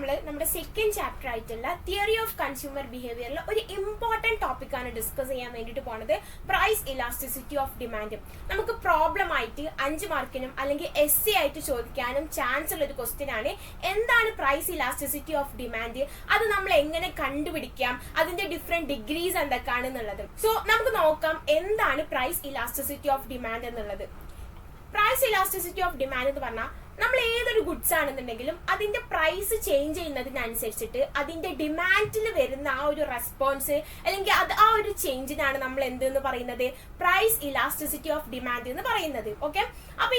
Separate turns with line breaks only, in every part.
നമ്മുടെ second chapter ആയിട്ടുള്ള theory of consumer ബിഹേവിയറിൽ ഒരു ഇമ്പോർട്ടന്റ് ടോപ്പിക്കാണ് ഡിസ്കസ് ചെയ്യാൻ വേണ്ടിയിട്ട് പോണത്. Price elasticity of demand. നമുക്ക് പ്രോബ്ലം ആയിട്ട് 5 മാർക്കിനും അല്ലെങ്കിൽ എസ്സി ആയിട്ട് ചോദിക്കാനും ചാൻസ് ഉള്ള ഒരു ക്വസ്റ്റ്യൻ ആണ്. എന്താണ് പ്രൈസ് ഇലാസ്റ്റിസിറ്റി ഓഫ് ഡിമാൻഡ്, അത് നമ്മൾ എങ്ങനെ കണ്ടുപിടിക്കാം, അതിന്റെ ഡിഫറെന്റ് ഡിഗ്രീസ് എന്തൊക്കെയാണെന്നുള്ളത്. സോ നമുക്ക് നോക്കാം എന്താണ് പ്രൈസ് ഇലാസ്റ്റിസിറ്റി ഓഫ് ഡിമാൻഡ് എന്നുള്ളത്. പ്രൈസ് ഇലാസ്റ്റിസിറ്റി ഓഫ് ഡിമാൻഡ് എന്ന് പറഞ്ഞാൽ നമ്മൾ ഏതൊരു ഗുഡ്സ് ആണെന്നുണ്ടെങ്കിലും അതിന്റെ പ്രൈസ് ചേഞ്ച് ചെയ്യുന്നതിനനുസരിച്ചിട്ട് അതിന്റെ ഡിമാൻഡിൽ വരുന്ന ആ ഒരു റെസ്പോൺസ് അല്ലെങ്കിൽ ആ ഒരു ചേഞ്ചിനാണ് നമ്മൾ എന്തെന്ന് പറയുന്നത്, പ്രൈസ് ഇലാസ്റ്റിസിറ്റി ഓഫ് ഡിമാൻഡ് എന്ന് പറയുന്നത്. ഓക്കെ, അപ്പൊ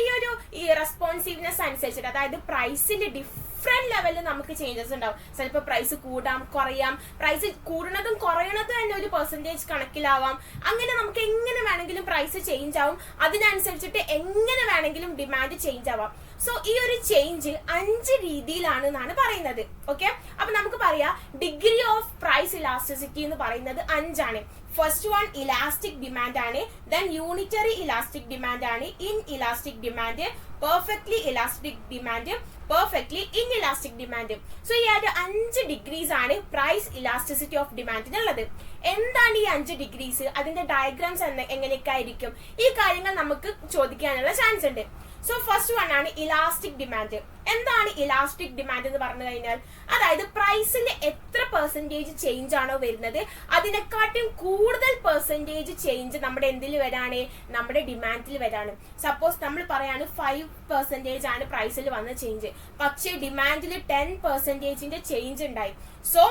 ഈ റെസ്പോൺസീവ്നെസ് അനുസരിച്ചിട്ട്, അതായത് പ്രൈസിന്റെ ഡിഫറെന്റ് ലെവലിൽ നമുക്ക് ചേഞ്ചസ് ഉണ്ടാവും. ചിലപ്പോൾ പ്രൈസ് കൂടാം, കുറയാം, പ്രൈസ് കൂടുന്നതും കുറയണതും തന്നെ ഒരു പെർസെന്റേജ് കണക്കിലാവാം. അങ്ങനെ നമുക്ക് എങ്ങനെ വേണമെങ്കിലും പ്രൈസ് ചേഞ്ച് ആവും. അതിനനുസരിച്ചിട്ട് എങ്ങനെ വേണമെങ്കിലും ഡിമാൻഡ് ചേഞ്ച് ആവാം. സോ ഈ ഒരു ചേഞ്ച് 5 രീതിയിലാണ് എന്നാണ് പറയുന്നത്. ഓക്കെ, അപ്പൊ നമുക്ക് പറയാം ഡിഗ്രി ഓഫ് പ്രൈസ് ഇലാസ്റ്റിസിറ്റി എന്ന് പറയുന്നത് 5 ആണ്. ഫസ്റ്റ് വൺ ഇലാസ്റ്റിക് ഡിമാൻഡ് ആണ്, ദെൻ യൂണിറ്ററി ഇലാസ്റ്റിക് ഡിമാൻഡ് ആണ്, in elastic demand, perfectly elastic demand, perfectly in elastic demand. So ഈ 5 ഡിഗ്രീസ് ആണ് പ്രൈസ് ഇലാസ്റ്റിസിറ്റി ഓഫ് ഡിമാൻഡിനുള്ളത്. എന്താണ് ഈ 5 ഡിഗ്രീസ്, അതിന്റെ ഡയഗ്രാംസ് എങ്ങനെയൊക്കെ ആയിരിക്കും, ഈ കാര്യങ്ങൾ നമുക്ക് ചോദിക്കാനുള്ള ചാൻസ് ഉണ്ട്. സോ ഫസ്റ്റ് വൺ ആണ് ഇലാസ്റ്റിക് ഡിമാൻഡ്. എന്താണ് ഇലാസ്റ്റിക് ഡിമാൻഡ് എന്ന് പറഞ്ഞു കഴിഞ്ഞാൽ, അതായത് പ്രൈസിൽ എത്ര പെർസെന്റേജ് ചേഞ്ച് ആണോ വരുന്നത് അതിനെക്കാട്ടും കൂടുതൽ പെർസെന്റേജ് ചേഞ്ച് നമ്മുടെ എന്തിൽ വരാണ്, നമ്മുടെ ഡിമാൻഡിൽ വരാണ്. സപ്പോസ് നമ്മൾ പറയാണ് 5% ആണ് പ്രൈസിൽ വന്ന ചേഞ്ച്, പക്ഷേ ഡിമാൻഡിൽ 10% ചേഞ്ച് ഉണ്ടായി. So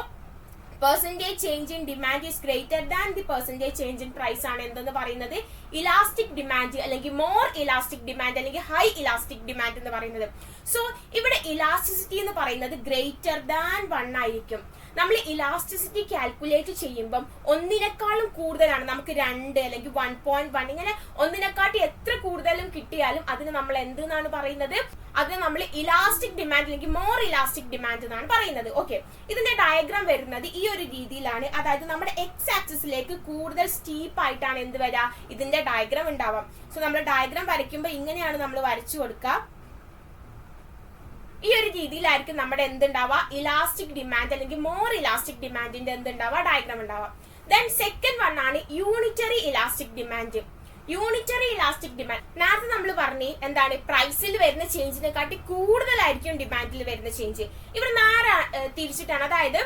percentage change in demand is greater than the percentage change in price ആണ് എന്തെന്ന് പറയുന്നത് ഇലാസ്റ്റിക് ഡിമാൻഡ്, അല്ലെങ്കിൽ മോർ ഇലാസ്റ്റിക് ഡിമാൻഡ്, അല്ലെങ്കിൽ ഹൈ ഇലാസ്റ്റിക് ഡിമാൻഡ് എന്ന് പറയുന്നത്. സോ ഇവിടെ ഇലാസ്റ്റിസിറ്റി എന്ന് പറയുന്നത് ഗ്രേറ്റർ ദാൻ 1 ആയിരിക്കും. നമ്മൾ ഇലാസ്റ്റിസിറ്റി കാൽക്കുലേറ്റ് ചെയ്യുമ്പം 1നേക്കാളും കൂടുതലാണ്, നമുക്ക് 2 അല്ലെങ്കിൽ 1.1 ഇങ്ങനെ 1നേക്കാട്ടി എത്ര കൂടുതലും കിട്ടിയാലും അതിന് നമ്മൾ എന്തെന്നാണ് പറയുന്നത്, അതിന് നമ്മൾ ഇലാസ്റ്റിക് ഡിമാൻഡ് അല്ലെങ്കിൽ മോർ ഇലാസ്റ്റിക് ഡിമാൻഡ് എന്നാണ് പറയുന്നത്. ഓക്കെ, ഇതിന്റെ ഡയഗ്രാം വരുന്നത് ഈ ഒരു രീതിയിലാണ്. അതായത് നമ്മുടെ എക്സ് ആക്സിസിലേക്ക് കൂടുതൽ സ്റ്റീപ്പ് ആയിട്ടാണ് എന്ത് വരാ, ഇതിന്റെ ഡയഗ്രാം ഉണ്ടാവാം. സോ നമ്മൾ ഡയഗ്രാം വരയ്ക്കുമ്പോൾ ഇങ്ങനെയാണ് നമ്മൾ വരച്ചു കൊടുക്കുക. ഈ ഒരു രീതിയിലായിരിക്കും നമ്മുടെ എന്തുണ്ടാവുക, ഇലാസ്റ്റിക് ഡിമാൻഡ് അല്ലെങ്കിൽ മോർ ഇലാസ്റ്റിക് ഡിമാൻഡിന്റെ എന്തുണ്ടാവുക, ഡയഗ്രാം ഉണ്ടാവുക. ദെൻ സെക്കൻഡ് വൺ ആണ് unitary elastic demand. Unitary elastic demand നേരത്തെ നമ്മൾ പറഞ്ഞു എന്താണ്, പ്രൈസിൽ വരുന്ന ചേഞ്ചിനെക്കാട്ടി കൂടുതലായിരിക്കും ഡിമാൻഡിൽ വരുന്ന ചേഞ്ച്. ഇവിടെ നേരെ തിരിച്ചിട്ടാണ്, അതായത്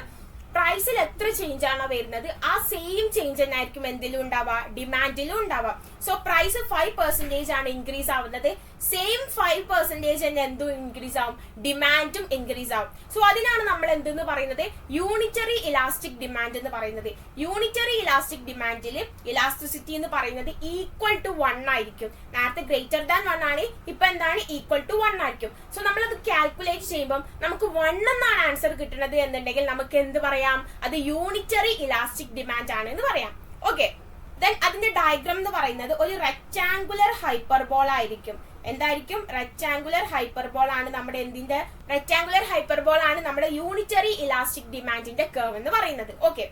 പ്രൈസിൽ എത്ര ചേഞ്ച് ആണോ വരുന്നത് ആ സെയിം ചേഞ്ച് തന്നെ ആയിരിക്കും എന്തിലും ഉണ്ടാവുക, ഡിമാൻഡിലും ഉണ്ടാവുക. സോ പ്രൈസ് 5% ആണ് ഇൻക്രീസ് ആവുന്നത്, സെയിം 5% തന്നെ എന്തും ഇൻക്രീസ് ആവും, ഡിമാൻഡും ഇൻക്രീസ് ആവും. സോ അതിനാണ് നമ്മൾ എന്തെന്ന് പറയുന്നത്, യൂണിറ്ററി ഇലാസ്റ്റിക് ഡിമാൻഡ് എന്ന് പറയുന്നത്. യൂണിറ്ററി ഇലാസ്റ്റിക് ഡിമാൻഡിൽ ഇലാസ്റ്റിസിറ്റി എന്ന് പറയുന്നത് ഈക്വൽ ടു 1 ആയിരിക്കും. നേരത്തെ ഗ്രേറ്റർ ദാൻ 1 ആണ്, ഇപ്പൊ എന്താണ്, ഈക്വൽ ടു 1 ആയിരിക്കും. സോ നമ്മളത് കാൽക്കുലേറ്റ് ചെയ്യുമ്പോൾ നമുക്ക് 1 എന്നാണ് ആൻസർ കിട്ടുന്നത് എന്നുണ്ടെങ്കിൽ നമുക്ക് എന്ത് പറയാം, അത് യൂണിറ്ററി ഇലാസ്റ്റിക് ഡിമാൻഡ് ആണ് എന്ന് പറയാം. ഓക്കെ, ദെൻ അതിന്റെ ഡയഗ്രാം എന്ന് പറയുന്നത് ഒരു റെക്ടാങ്കുലർ ഹൈപ്പർബോൾ ആയിരിക്കും. എന്തായിരിക്കും, റെക്ടാങ്കുലർ ഹൈപ്പർബോൾ ആണ് നമ്മുടെ എന്തിന്റെ, റെക്ടാങ്കുലർ ഹൈപ്പർബോൾ ആണ് നമ്മുടെ യൂണിറ്ററി ഇലാസ്റ്റിക് ഡിമാൻഡിന്റെ കർവ് എന്ന് പറയുന്നത്. ഓക്കെ,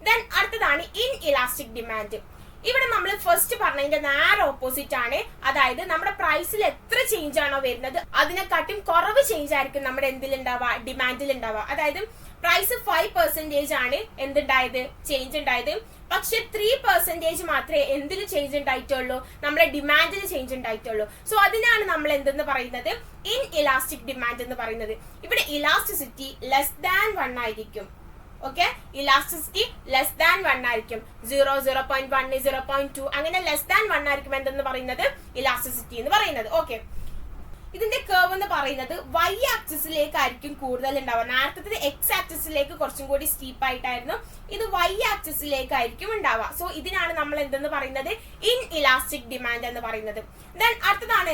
ദെൻ അടുത്തതാണ് ഇൻ ഇലാസ്റ്റിക് ഡിമാൻഡ്. ഇവിടെ നമ്മൾ ഫസ്റ്റ് പറഞ്ഞതിന്റെ നേരെ ഓപ്പോസിറ്റ് ആണ്. അതായത് നമ്മുടെ പ്രൈസിൽ എത്ര ചേഞ്ച് ആണോ വരുന്നത് അതിനെക്കാട്ടും കുറവ് ചേഞ്ച് ആയിരിക്കും നമ്മുടെ എന്തിലുണ്ടാവുക, ഡിമാൻഡിൽ ഉണ്ടാവുക. അതായത് പ്രൈസ് 5% ആണ് എന്തുണ്ടായത്, ചേഞ്ച് ഉണ്ടായത്, പക്ഷെ 3% മാത്രമേ എന്തിൽ ചേഞ്ച് ഉണ്ടായിട്ടുള്ളൂ, നമ്മുടെ ഡിമാൻഡിൽ ചേഞ്ച് ഉണ്ടായിട്ടുള്ളൂ. സോ അതിനാണ് നമ്മൾ എന്തെന്ന് പറയുന്നത്, ഇൻ ഇലാസ്റ്റിക് ഡിമാൻഡ് എന്ന് പറയുന്നത്. ഇവിടെ ഇലാസ്റ്റിസിറ്റി ലെസ് ദാൻ 1 ആയിരിക്കും. ഓക്കെ, ഇലാസ്റ്റിസിറ്റി ലെസ് ദാൻ 1 ആയിരിക്കും. 0, 0.1, 0.2 അങ്ങനെ ലെസ് ദാൻ 1 ആയിരിക്കും എന്തെന്ന് പറയുന്നത്, ഇലാസ്റ്റിസിറ്റി എന്ന് പറയുന്നത്. ഓക്കെ, ഇതിന്റെ കർവ് എന്ന് പറയുന്നത് വൈ ആക്സിസിലേക്കായിരിക്കും കൂടുതൽ ഉണ്ടാവുക. നേരത്തെ എക്സ് ആക്സിസിലേക്ക് കുറച്ചും കൂടി സ്റ്റീപ്പ് ആയിട്ടായിരുന്നു, ഇത് വൈ ആക്സിസിലേക്കായിരിക്കും ഉണ്ടാവുക. സോ ഇതിനാണ് നമ്മൾ എന്തെന്ന് പറയുന്നത്, ഇൻ ഇലാസ്റ്റിക് ഡിമാൻഡ് എന്ന് പറയുന്നത്. ദെൻ അടുത്തതാണ്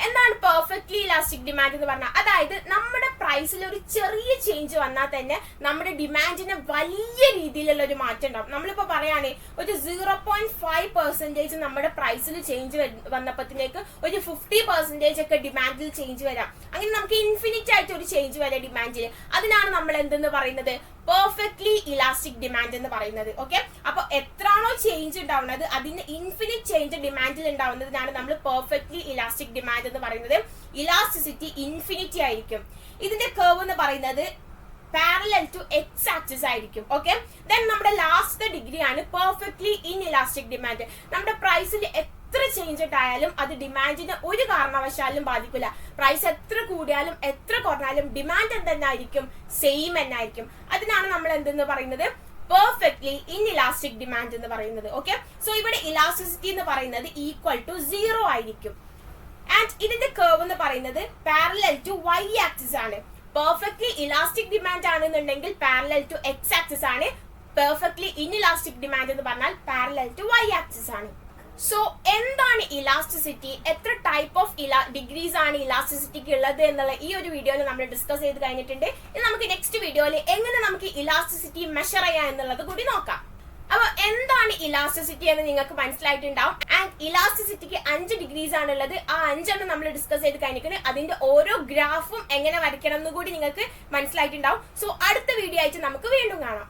എന്താണ് പെർഫെക്റ്റ്ലി ഇലാസ്റ്റിക് ഡിമാൻഡ് എന്ന് പറഞ്ഞാൽ, അതായത് നമ്മുടെ പ്രൈസിൽ ഒരു ചെറിയ ചേഞ്ച് വന്നാൽ തന്നെ നമ്മുടെ ഡിമാൻഡിന് വലിയ രീതിയിലുള്ള ഒരു മാറ്റം ഉണ്ടാവും. നമ്മളിപ്പോ പറയാണ് ഒരു 0.5% നമ്മുടെ പ്രൈസിൽ ചേഞ്ച് വന്നപ്പോഴത്തേക്ക് ഒരു 50% ഒക്കെ ഡിമാൻഡിൽ ചേഞ്ച് വരാം. അങ്ങനെ നമുക്ക് ഇൻഫിനിറ്റ് ആയിട്ട് ഒരു ചേഞ്ച് വരാം ഡിമാൻഡിൽ. അതിനാണ് നമ്മൾ എന്തെന്ന് പറയുന്നത്, പെർഫെക്റ്റ്ലി ഇലാസ്റ്റിക് ഡിമാൻഡ് എന്ന് പറയുന്നത്. ഓക്കെ, അപ്പൊ എത്രയാണോ ചേഞ്ച് ഉണ്ടാവുന്നത് അതിന് ഇൻഫിനിറ്റ് ചേഞ്ച് ഡിമാൻഡിൽ ഉണ്ടാവുന്നതിനാണ് നമ്മൾ പെർഫെക്റ്റ്ലി ഇലാസ്റ്റിക് ഡിമാൻഡ് എന്ന് പറയുന്നത്. ഇലാസ്റ്റിസിറ്റി ഇൻഫിനിറ്റി ആയിരിക്കും. ഇതിന്റെ കർവ് എന്ന് പറയുന്നത് പാരലൽ ടു എക്സ് ആക്സിസ് ആയിരിക്കും. ഓക്കെ, ദെൻ നമ്മുടെ ലാസ്റ്റ് ഡിഗ്രി ആണ് പെർഫെക്റ്റ്ലി ഇൻ ഇലാസ്റ്റിക് ഡിമാൻഡ്. നമ്മുടെ പ്രൈസിൽ എത്ര ചേഞ്ച് ആയാലും അത് ഡിമാൻഡിനെ ഒരു കാരണവശാലും ബാധിക്കില്ല. പ്രൈസ് എത്ര കൂടിയാലും എത്ര കുറഞ്ഞാലും ഡിമാൻഡ് എന്തെന്നായിരിക്കും, സെയിം എന്നായിരിക്കും. അതിനാണ് നമ്മൾ എന്തെന്ന് പറയുന്നത്, പെർഫെക്റ്റ്ലി ഇൻ ഇലാസ്റ്റിക് ഡിമാൻഡ് എന്ന് പറയുന്നത്. ഓക്കെ, സോ ഇവിടെ ഇലാസ്റ്റിസിറ്റി എന്ന് പറയുന്നത് ഈക്വൽ ടു 0 ആയിരിക്കും. ആൻഡ് ഇതിന്റെ കർവ് എന്ന് പറയുന്നത് പാരലൽ ടു വൈ ആക്സിസ് ആണ്. പെർഫെക്റ്റ്ലി ഇലാസ്റ്റിക് ഡിമാൻഡ് ആണെന്നുണ്ടെങ്കിൽ പാരലൽ ടു എക്സ് ആക്സിസ് ആണ്. പെർഫെക്റ്റ്ലി ഇൻ ഇലാസ്റ്റിക് ഡിമാൻഡ് എന്ന് പറഞ്ഞാൽ പാരലൽ ടു വൈ ആക്സിസ് ആണ്. സോ എന്താണ് ഇലാസ്റ്റിസിറ്റി, എത്ര ടൈപ്പ് ഓഫ് ഡിഗ്രീസ് ആണ് ഇലാസ്റ്റിസിറ്റിക്ക് ഉള്ളത് എന്നുള്ള ഈ ഒരു വീഡിയോയിൽ നമ്മൾ ഡിസ്കസ് ചെയ്ത് കഴിഞ്ഞിട്ടുണ്ട്. ഇനി നമുക്ക് നെക്സ്റ്റ് വീഡിയോയിൽ എങ്ങനെ നമുക്ക് ഇലാസ്റ്റിസിറ്റി മെഷർ ചെയ്യാം എന്നുള്ളത് കൂടി നോക്കാം. അപ്പൊ എന്താണ് ഇലാസ്റ്റിസിറ്റി എന്ന് നിങ്ങൾക്ക് മനസ്സിലായിട്ടുണ്ടാവും. ആൻഡ് ഇലാസ്റ്റിസിറ്റിക്ക് 5 ഡിഗ്രീസ് ആണുള്ളത്. ആ 5 നമ്മൾ ഡിസ്കസ് ചെയ്ത് കഴിഞ്ഞിട്ടുണ്ട്. അതിന്റെ ഓരോ ഗ്രാഫും എങ്ങനെ വരയ്ക്കണം എന്ന് കൂടി നിങ്ങൾക്ക് മനസ്സിലായിട്ടുണ്ടാവും. സോ അടുത്ത വീഡിയോ ആയിട്ട് നമുക്ക് വീണ്ടും കാണാം.